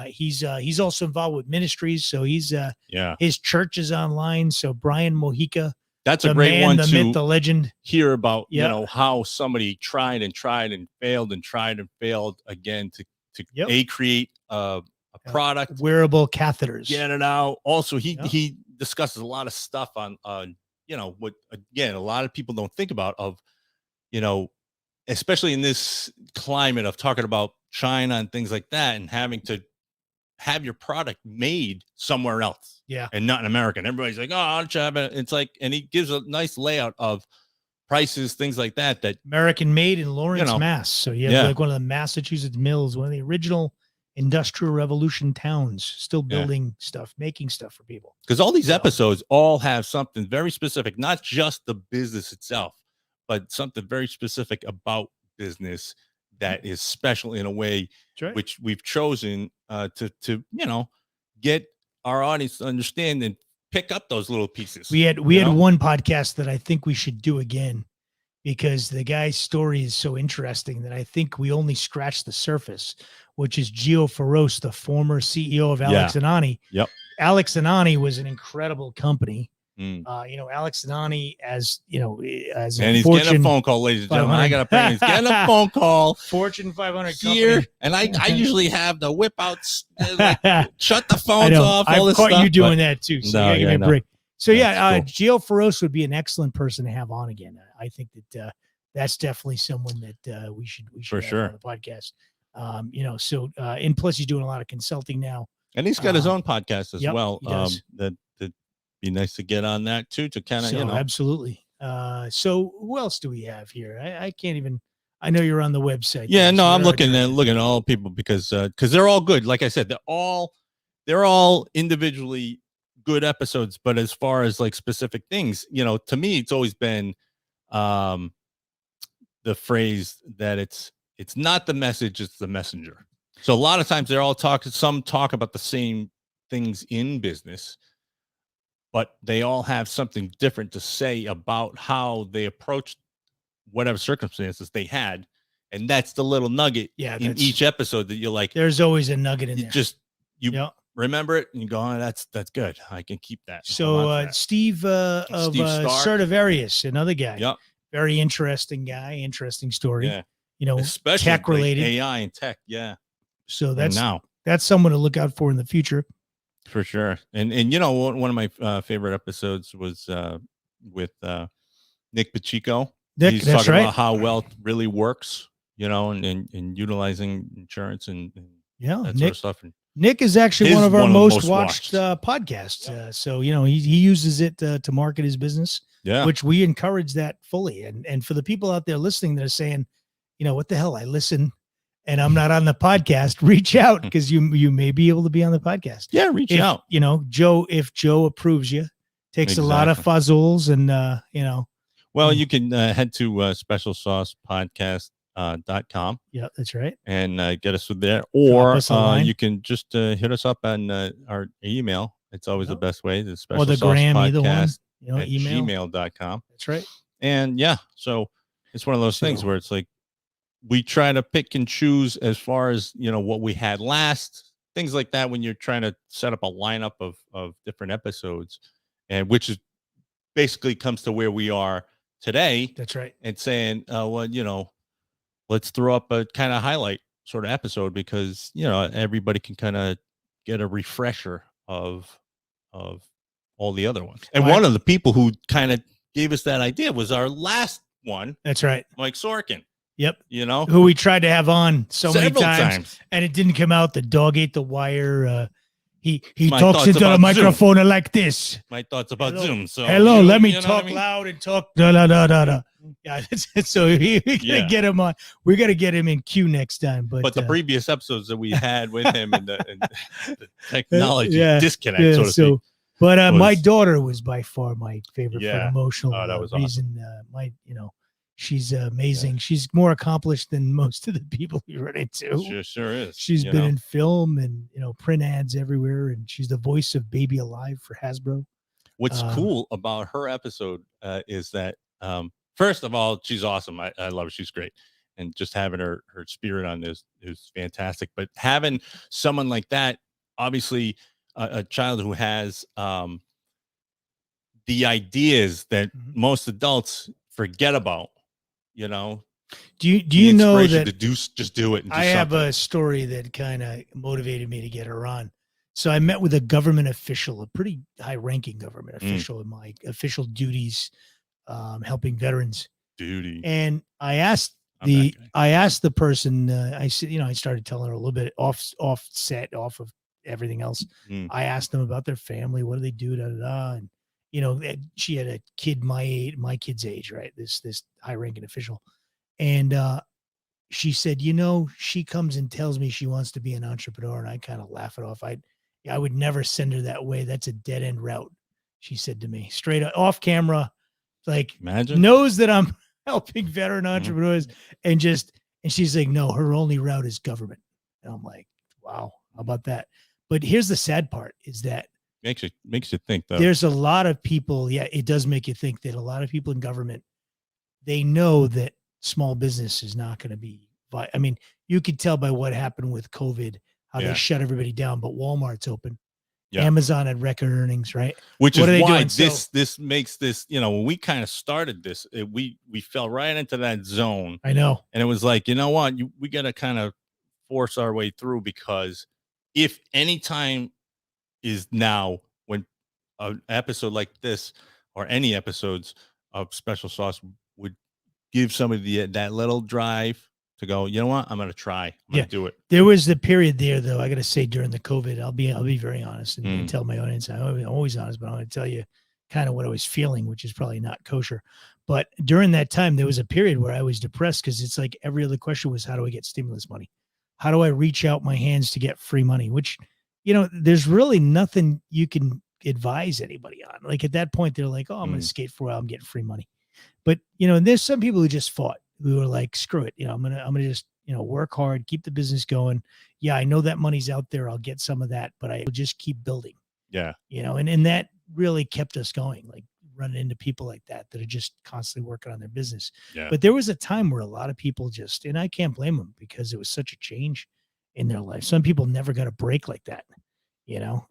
He's also involved with ministries. So Yeah, his church is online. So Brian Mojica, that's a the great man, one the to myth, the legend. hear about. Yeah. You know how somebody tried and failed again to create a product, Wearable catheters. get it out. Also, Yeah. he discusses a lot of stuff on what again a lot of people don't think about especially in this climate of talking about China and things like that, and having to have your product made somewhere else. Yeah. And not in America. And everybody's like, oh, I'll have it. It's like, and he gives a nice layout of prices, things like that. American made in Lawrence, Mass. So you have Yeah. like one of the Massachusetts mills, one of the original Industrial Revolution towns, still building stuff, making stuff for people. Because all these episodes all have something very specific, not just the business itself, but something very specific about business that is special in a way, right. which we've chosen to get our audience to understand and pick up those little pieces. We had one podcast that I think we should do again, because the guy's story is so interesting that I think we only scratched the surface, which is Gio Feroce, the former CEO of Alex and Ani. Yep. Alex and Ani was an incredible company. Mm. Alex and Ani, as and he's getting a phone call, ladies and gentlemen. I got to bring. He's getting a phone call. Fortune 500 here, company. and I usually have the whip outs, shut the phones off. All I've this caught stuff, you doing that too. So you gotta give me a break. So That's Gio Feroce would be an excellent person to have on again. I think that that's definitely someone that we should for have sure on the podcast. And plus he's doing a lot of consulting now. And he's got his own podcast as yep, well. he does. That'd be nice to get on that too, to kind of absolutely. So who else do we have here? I can't even. I know you're on the website. Yeah, there, no, so I'm where are looking you? at all people because they're all good. Like I said, they're all individually good episodes, but as far as like specific things, to me, it's always been the phrase that it's not the message, it's the messenger. So a lot of times they're all some talk about the same things in business, but they all have something different to say about how they approached whatever circumstances they had. And that's the little nugget in each episode that you're like, there's always a nugget in there. Remember it and you go, oh, that's good. I can keep that. So Steve of Stradivarius, another guy. Yep. Very interesting guy, interesting story. Yeah. Especially tech related, AI and tech. Yeah. So that's someone to look out for in the future. For sure. And one of my favorite episodes was with Nick Pacheco. He's talking about how wealth really works, and utilizing insurance and that sort of stuff. And Nick is actually one of our most watched podcasts. Yeah. So, he uses it to market his business, which we encourage that fully. And for the people out there listening that are saying, what the hell, I listen and I'm not on the podcast, reach out because you may be able to be on the podcast. Yeah, reach out. If Joe approves you, takes a lot of fuzzles and, Well, you can head to specialsaucepodcast.com. Yeah, that's right. And get us there. Or you can just hit us up on our email. It's always the best way. The or the gram, either one. At Email. gmail.com. That's right. And so it's one of those things where it's like we try to pick and choose as far as, what we had last, things like that when you're trying to set up a lineup of different episodes, and which is basically comes to where we are today. That's right. And saying, let's throw up a kind of highlight sort of episode because, everybody can kind of get a refresher of all the other ones. And Well, one of the people who kind of gave us that idea was our last one, That's right. Mike Sorkin. Yep. You know, Who we tried to have on many several times, and it didn't come out. The dog ate the wire. He My talks thoughts into the about microphone like this. My thoughts about Hello. Zoom. So Hello, you- let me you know what talk I mean? loud and talk. Da, da, da, da, da. Yeah, so we gotta Yeah. get him on. We gotta get him in queue next time. But the previous episodes that we had with him and the technology Yeah, disconnect, yeah, so to speak. But my was- daughter was by far my favorite for an Yeah. emotional Oh, that was awesome. reason. She's amazing. She's more accomplished than most of the people we run into. Sure is. She's you been know? in film and print ads everywhere, and she's the voice of Baby Alive for Hasbro. What's cool about her episode is that first of all, she's awesome. I love her. She's great. And just having her spirit on this is fantastic. But having someone like that, obviously a child who has the ideas that Mhm. most adults forget about, Do you the know inspiration that to just do it and do I have something. a story that kind of motivated me to get her on. So I met with a government official, a pretty high-ranking government official in my official duties, helping veterans. duty. And I asked I'm that guy. the person. I said, I started telling her a little bit off of everything else. Mm. I asked them about their family. What do they do? Da, da, da. And she had a kid my kid's age, right? This high-ranking official, and she said, she comes and tells me she wants to be an entrepreneur, and I kind of laugh it off. I would never send her that way. That's a dead end route. She said to me straight up off camera, like Imagine. knows that I'm helping veteran entrepreneurs, and she's like, no, her only route is government. And I'm like, wow, how about that? But here's the sad part is that makes you think though. there's a lot of people. Yeah, it does make you think that a lot of people in government, they know that small business is not going to be. I mean, you could tell by what happened with COVID, how Yeah. they shut everybody down, but Walmart's open. Yeah. Amazon had record earnings, right? Which What are is they why doing? this makes this, when we kind of started this, we fell right into that zone. I know. And it was like, you know what, we got to kind of force our way through, because if any time is now when an episode like this or any episodes of Special Sauce would give somebody that little drive to go, you know what, I'm going to try. I'm going to do it. There was the period there, though. I got to say, during the COVID, I'll be very honest and tell my audience. I'm always honest, but I'm going to tell you kind of what I was feeling, which is probably not kosher. But during that time, there was a period where I was depressed because it's like every other question was, how do I get stimulus money? How do I reach out my hands to get free money? Which, there's really nothing you can advise anybody on. Like at that point, they're like, oh, I'm going to skate for a while. I'm getting free money. But, and there's some people who just fought. We were like, screw it. I'm going to just, work hard, keep the business going. Yeah, I know that money's out there. I'll get some of that, but I will just keep building. Yeah. And that really kept us going, like running into people like that are just constantly working on their business. Yeah. But there was a time where a lot of people just, and I can't blame them because it was such a change in their life. Some people never got a break like that.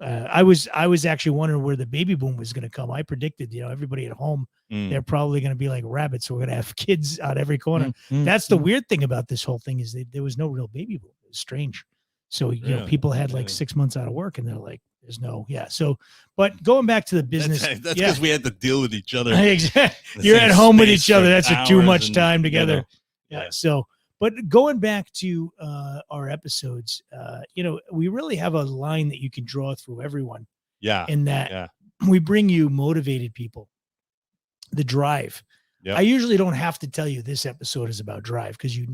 I was actually wondering where the baby boom was going to come. I predicted, everybody at home, they're probably going to be like rabbits. So we're going to have kids out every corner. That's the weird thing about this whole thing is that there was no real baby boom. It was strange. So, people had like 6 months out of work and they're like, there's no, yeah. So, but going back to the business. That's because we had to deal with each other. Exactly. You're at home with each other. That's too much time together. Yeah. So, but going back to our episodes, we really have a line that you can draw through everyone. Yeah. In that we bring you motivated people. The drive. Yep. I usually don't have to tell you this episode is about drive because just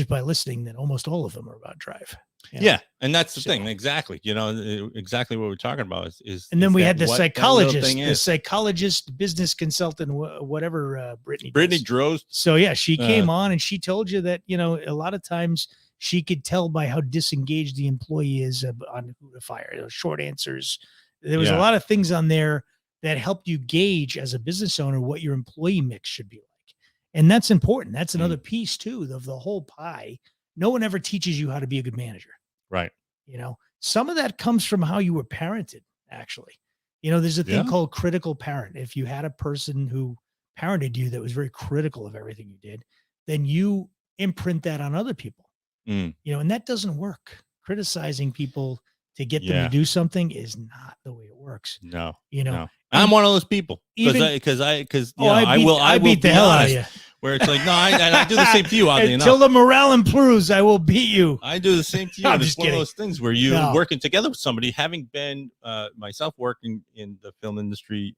by listening that almost all of them are about drive. Yeah. And that's the thing. Exactly. Exactly what we're talking about is and then is we that had the what psychologist, business consultant, whatever, Brittany Drost. So yeah, she came on and she told you that, a lot of times she could tell by how disengaged the employee is on who to fire, short answers. There was a lot of things on there that helped you gauge as a business owner what your employee mix should be like. And that's important. That's another piece too of the whole pie. No one ever teaches you how to be a good manager. Right. Some of that comes from how you were parented, actually. There's a thing called critical parent. If you had a person who parented you that was very critical of everything you did, then you imprint that on other people. And that doesn't work. criticizing people to get them to do something is not the way it works. No, You know, no. I'm one of those people because I beat the hell out of you. Where it's like, no, I do the same to you, oddly enough. Until the morale improves, I will beat you. I do the same to you. I'm It's just one kidding. of those things where you're working together with somebody, having been myself working in the film industry.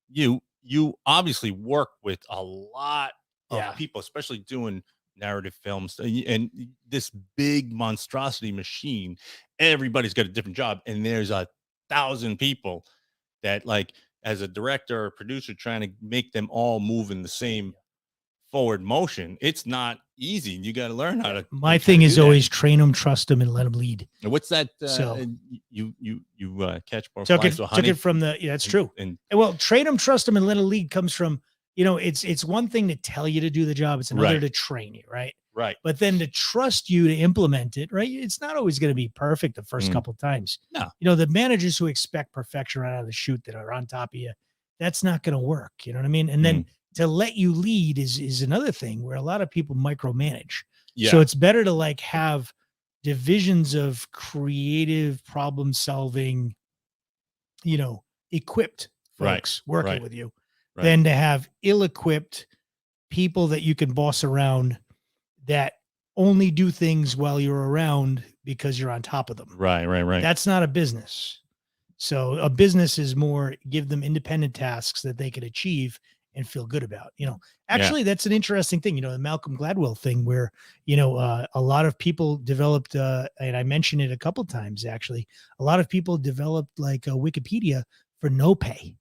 You obviously work with a lot of people, especially doing narrative films, and this big monstrosity machine. Everybody's got a different job, and there's 1,000 people that, like, as a director or producer, trying to make them all move in the same forward motion. It's not easy. You got to learn how to. My thing is always train them, trust them, and let them lead. What's that? So you catch more took flies with honey? Took it from the that's true. And well, train them, trust them, and let them lead comes from, it's one thing to tell you to do the job. It's another to train you, right? Right. But then to trust you to implement it, right? It's not always going to be perfect the first couple of times. No. The managers who expect perfection right out of the chute that are on top of you, that's not going to work. You know what I mean? And then to let you lead is another thing where a lot of people micromanage. Yeah. So it's better to like have divisions of creative problem solving, equipped folks working with you than to have ill-equipped people that you can boss around that only do things while you're around because you're on top of them. Right. That's not a business. So a business is more give them independent tasks that they could achieve and feel good about. Actually, that's an interesting thing, the Malcolm Gladwell thing where, a lot of people developed, and I mentioned it a couple of times, actually, a lot of people developed like a Wikipedia for no pay,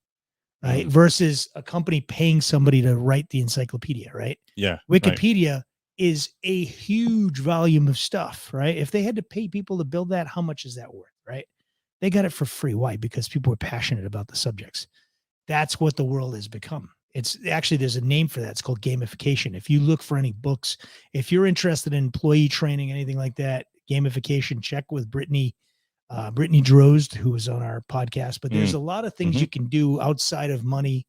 right? Versus a company paying somebody to write the encyclopedia, right? Yeah. Wikipedia is a huge volume of stuff, right? If they had to pay people to build that, how much is that worth, right? They got it for free. Why? Because people were passionate about the subjects. That's what the world has become. It's actually, there's a name for that. It's called gamification. If you look for any books, if you're interested in employee training, anything like that, gamification, check with Brittany Drozd, who was on our podcast. But there's a lot of things you can do outside of money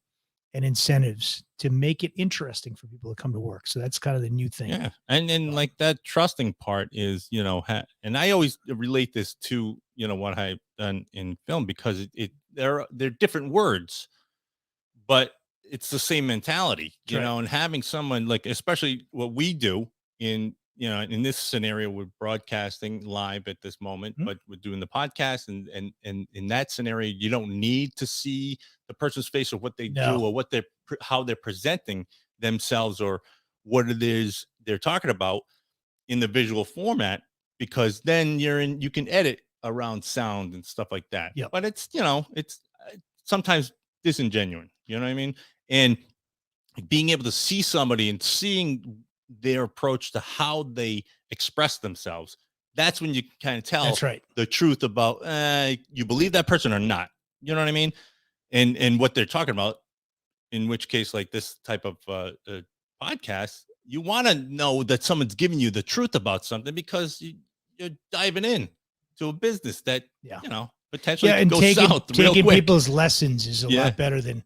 and incentives to make it interesting for people to come to work. So that's kind of the new thing. Yeah. And then like that trusting part is, and I always relate this to, what I've done in film because they're different words, but it's the same mentality, and having someone like, especially what we do in this scenario, we're broadcasting live at this moment, but we're doing the podcast and in that scenario, you don't need to see the person's face or what they do or how they're presenting themselves or what it is they're talking about in the visual format, because then you can edit around sound and stuff like that. Yeah. But it's, it's sometimes disingenuous, you know what I mean? And being able to see somebody and seeing their approach to how they express themselves, that's when you kind of tell the truth about you believe that person or not. You know what I mean? And what they're talking about, in which case, like this type of podcast, you want to know that someone's giving you the truth about something because you're diving in to a business that, potentially and goes south real taking quick. People's lessons is a lot better than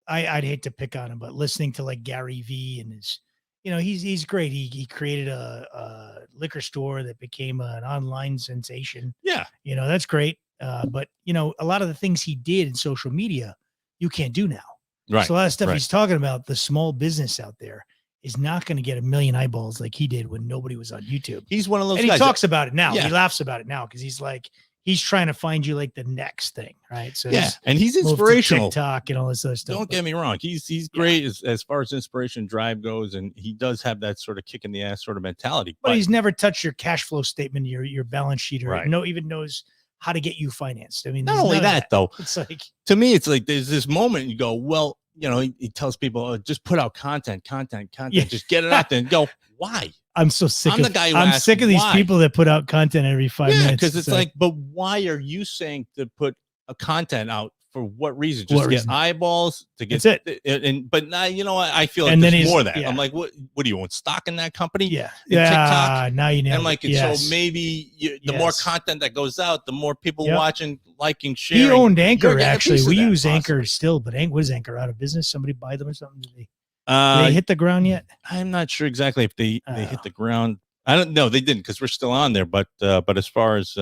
I'd hate to pick on him, but listening to like Gary V and his, he's great. He created a liquor store that became an online sensation. Yeah. That's great. But a lot of the things he did in social media, you can't do now. Right. So a lot of stuff he's talking about, the small business out there is not going to get 1 million eyeballs like he did when nobody was on YouTube. He's one of those and guys. He talks about it now. Yeah. He laughs about it now because he's like, he's trying to find you like the next thing, right? So and he's inspirational. TikTok and all this other stuff. Don't get me wrong; he's great as far as inspiration drive goes, and he does have that sort of kick in the ass sort of mentality. But he's never touched your cash flow statement, your balance sheet, or even knows how to get you financed. I mean, not only that though. It's like, to me, it's like there's this moment you go, well, he tells people, just put out content, just get it out there and go. Why? I'm so sick. I'm the guy who I'm asks sick of these why. people that put out content every 5 minutes. Because it's like, but why are you saying to put a content out for what reason? Just to get eyeballs, to get it. But now I feel like there's more of that. I'm like, what do you want? Stock in that company? Yeah. TikTok. Now you know. And like, so maybe the more content that goes out, the more people watching, liking, sharing. He owned Anchor actually. We use Anchor still, but what is Anchor out of business? Somebody buy them or something? Did they hit the ground yet? I'm not sure exactly if they hit the ground. I don't know. They didn't, because we're still on there. But as far as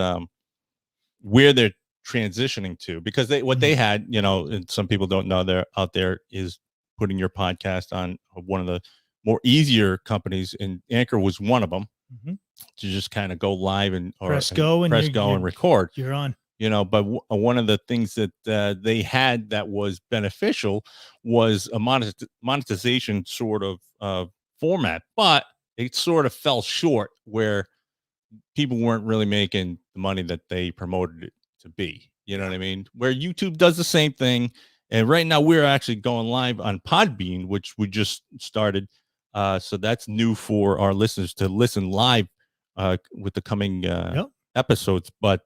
where they're transitioning to, because what they had, and some people don't know, they're out there, is putting your podcast on one of the more easier companies, and Anchor was one of them, to just kind of go live and press go and record. You're on. But one of the things that they had that was beneficial was a monetization sort of format, but it sort of fell short, where people weren't really making the money that they promoted it to be. You know what I mean? Where YouTube does the same thing. And right now we're actually going live on Podbean, which we just started. So that's new for our listeners to listen live with the coming episodes. But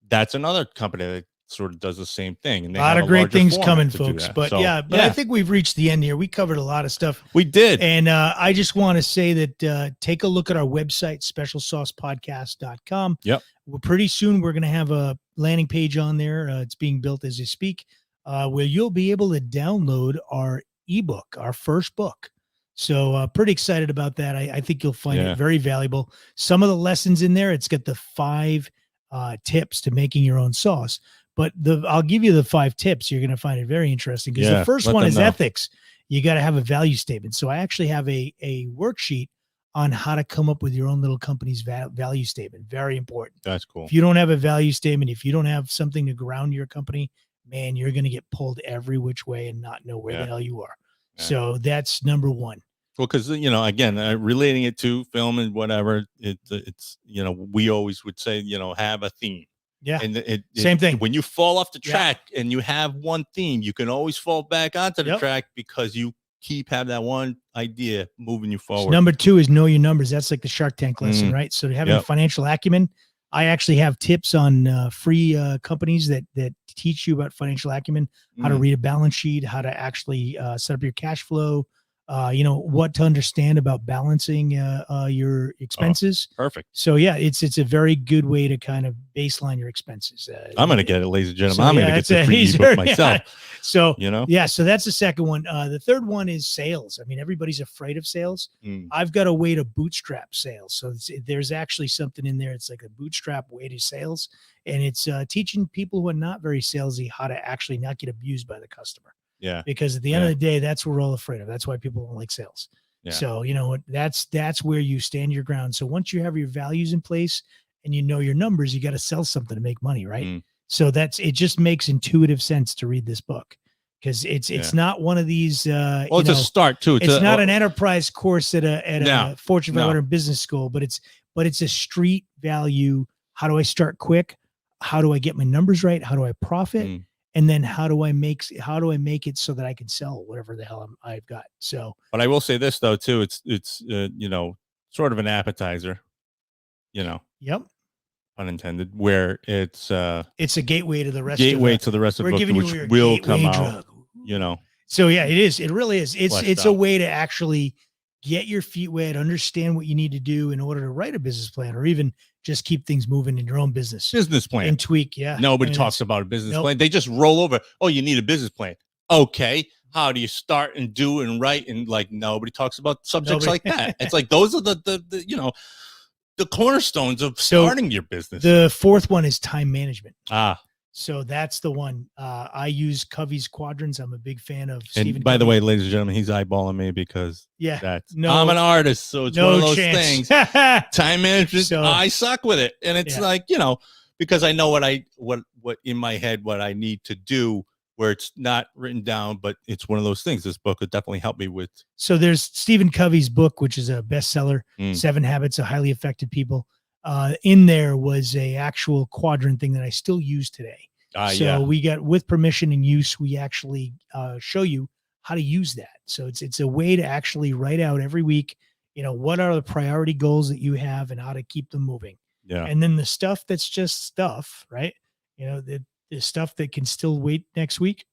that's another company that sort of does the same thing. And a lot of great things coming, folks. But I think we've reached the end here. We covered a lot of stuff. We did. And I just want to say that take a look at our website, specialsaucepodcast.com. Yep. Pretty soon we're going to have a landing page on there. It's being built as we speak, where you'll be able to download our ebook, our first book. So pretty excited about that. I think you'll find it very valuable. Some of the lessons in there, it's got the 5 tips to making your own sauce. But I'll give you the 5 tips. You're going to find it very interesting, because the first one is ethics. You got to have a value statement. So I actually have a worksheet on how to come up with your own little company's value statement. Very important. That's cool. If you don't have a value statement, if you don't have something to ground your company, man, you're going to get pulled every which way and not know where the hell you are. Yeah. So that's number 1. Well, because, again, relating it to film and whatever, it's we always would say, have a theme. Yeah. And same thing. When you fall off the track and you have one theme, you can always fall back onto the track, because you have that one idea moving you forward. So number 2 is know your numbers. That's like the Shark Tank lesson, right? So having a financial acumen, I actually have tips on free companies that teach you about financial acumen, how to read a balance sheet, how to actually set up your cash flow, what to understand about balancing your expenses. Perfect. So it's a very good way to kind of baseline your expenses. I'm going to get it, ladies and gentlemen. I'm going to get the free ebook myself. So, so that's the second one. The third one is sales. I mean, everybody's afraid of sales. I've got a way to bootstrap sales. So there's actually something in there. It's like a bootstrap way to sales. And it's teaching people who are not very salesy how to actually not get abused by the customer. Yeah. Because at the end of the day, that's what we're all afraid of. That's why people don't like sales. Yeah. So, that's where you stand your ground. So once you have your values in place and you know your numbers, you got to sell something to make money, right? So it just makes intuitive sense to read this book, because it's not one of these it's a start too. It's not an enterprise course at a Fortune 500 business school, but it's a street value. How do I start quick? How do I get my numbers right? How do I profit? And then how do I make it so that I can sell whatever the hell I've got? So, but I will say this though too, it's sort of an appetizer, Yep. Unintended, where it's a gateway to the rest. To the rest of the book, which will come out. So yeah, it is. It really is. It's a way to actually get your feet wet, understand what you need to do in order to write a business plan, or even just keep things moving in your own business plan and tweak. Yeah. Nobody talks about a business plan. They just roll over. Oh, you need a business plan. Okay. How do you start and do and write? And like, nobody talks about subjects like that. It's like, those are the cornerstones of starting your business. The fourth one is time management. So that's the one. I use Covey's quadrants. I'm a big fan of Stephen Covey. By the way, ladies and gentlemen, he's eyeballing me because I'm an artist, so it's one of those things. Time management, I suck with it. And it's because I know what in my head what I need to do, where it's not written down, but it's one of those things. This book would definitely help me with. So there's Stephen Covey's book, which is a bestseller, 7 Habits of Highly Effective People. In there was a actual quadrant thing that I still use today. We got, with permission and use, we actually show you how to use that. So it's a way to actually write out every week, what are the priority goals that you have and how to keep them moving. Yeah. And then the stuff that's just stuff, right? The stuff that can still wait next week,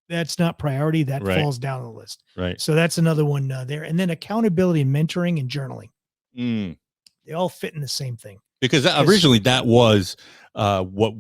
that's not priority. That falls down the list. Right. So that's another one there. And then accountability and mentoring and journaling. They all fit in the same thing. Because originally that was what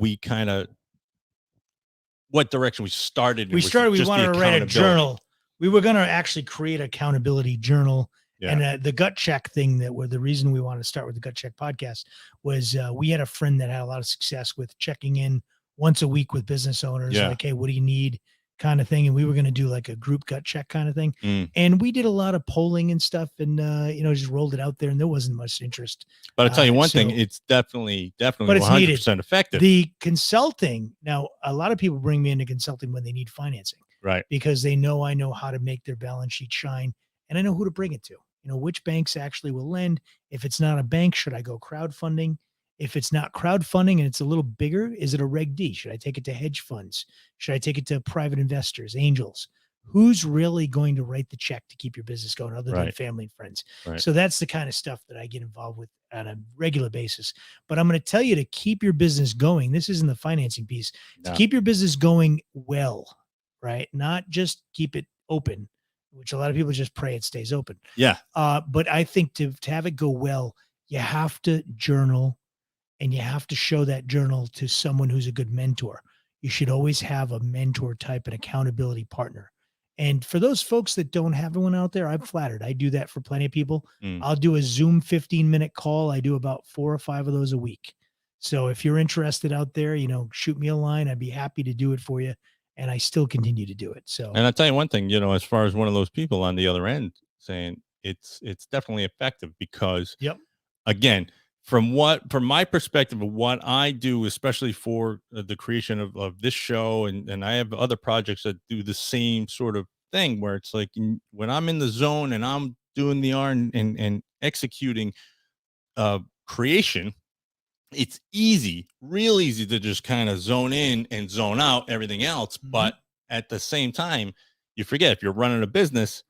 direction we started. We wanted to write a journal. We were going to actually create an accountability journal Yeah. And the gut check thing the reason we wanted to start with the gut check podcast was we had a friend that had a lot of success with checking in once a week with business owners. Yeah. Like, hey, what do you need? Kind of thing. And we were going to do like a group gut check kind of thing. Mm. And we did a lot of polling and stuff and, just rolled it out there and there wasn't much interest. But I'll tell you one so- thing, it's definitely But it's 100% effective. The consulting, now a lot of people bring me into consulting when they need financing. Right. Because they know I know how to make their balance sheet shine and I know who to bring it to. Which banks actually will lend. If it's not a bank, should I go crowdfunding? If it's not crowdfunding and it's a little bigger, is it a Reg D? Should I take it to hedge funds? Should I take it to private investors, angels? Who's really going to write the check to keep your business going other than Right. family and friends? Right. So that's the kind of stuff that I get involved with on a regular basis. But I'm going to tell you to keep your business going. This isn't the financing piece. No. To keep your business going well, right? Not just keep it open, which a lot of people just pray it stays open. Yeah. But I think to have it go well, you have to journal and you have to show that journal to someone who's a good mentor. You should always have a mentor type, an accountability partner. And for those folks that don't have one out there, I'm flattered. I do that for plenty of people. Mm. I'll do a Zoom 15-minute call. I do about 4 or 5 of those a week. So if you're interested out there, shoot me a line. I'd be happy to do it for you. And I still continue to do it. So, And I'll tell you one thing, as far as one of those people on the other end saying it's definitely effective because Yep. Again, from my perspective of what I do, especially for the creation of this show, and I have other projects that do the same sort of thing where it's like when I'm in the zone and I'm doing the art and executing creation, it's real easy to just kind of zone in and zone out everything else. Mhm. But at the same time, you forget if you're running a business,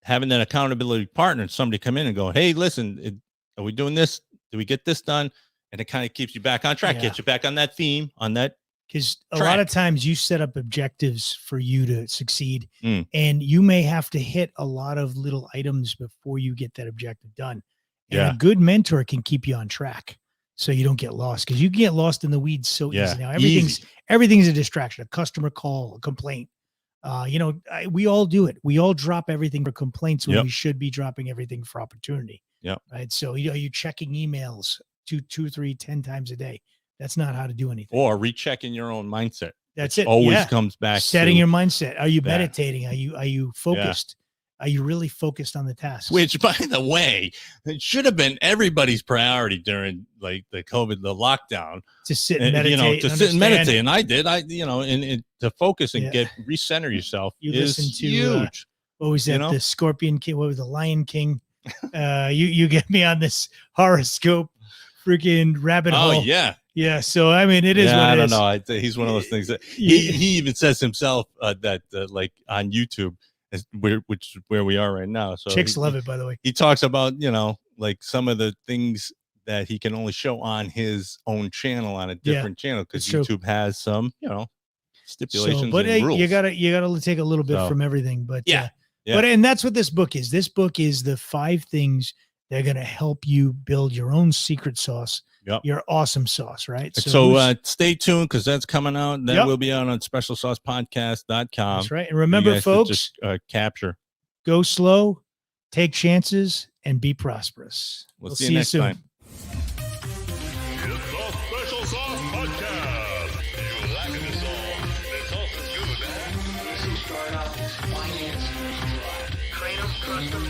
having that accountability partner and somebody come in and go, hey, listen, are we doing this? Do we get this done? And it kind of keeps you back on track, Yeah. gets you back on that theme, on that. Because a lot of times you set up objectives for you to succeed, Mm. and you may have to hit a lot of little items before you get that objective done. And Yeah. a good mentor can keep you on track so you don't get lost, because you can get lost in the weeds so Yeah, easy now. easy. Everything's a distraction, a customer call, a complaint. We all do it. We all drop everything for complaints when Yep. we should be dropping everything for opportunity. Yep. Right. So, you're checking emails 2, 3, 10 times a day. That's not how to do anything. Or rechecking your own mindset. That's It it. always Yeah. comes back Setting to your mindset. Are you that. meditating? Are you focused? Are you really focused on the task? Which, by the way, it should have been everybody's priority during like the COVID, the lockdown. to sit and And, meditate. to and sit and understand. meditate. And I did. And to focus and Yeah. recenter yourself You is listen to, huge. What was that? You know? The Scorpion King? What was the Lion King? You get me on this horoscope, freaking rabbit hole. Oh yeah. Yeah. So it is. Yeah, what I it don't is. know. He's one of those things that Yeah. he even says himself that like on YouTube, which is where we are right now. So Chicks love it, by the way. He talks about like some of the things that he can only show on his own channel on a different channel because it's true. YouTube has some stipulations. So, but and hey, rules. you gotta take a little bit So, from everything. But yeah. But and that's what this book is. This book is the 5 things that are gonna help you build your own secret sauce. Yep. Your awesome sauce, right? So stay tuned because that's coming out. That Yep. will be out on specialsaucepodcast.com. that's right. And remember, You guys should folks, just capture. go slow, take chances, and be prosperous. We'll see you next time. It's the Special Sauce Podcast. You lacking the sauce. The sauce is good. Startup, finance, trust them.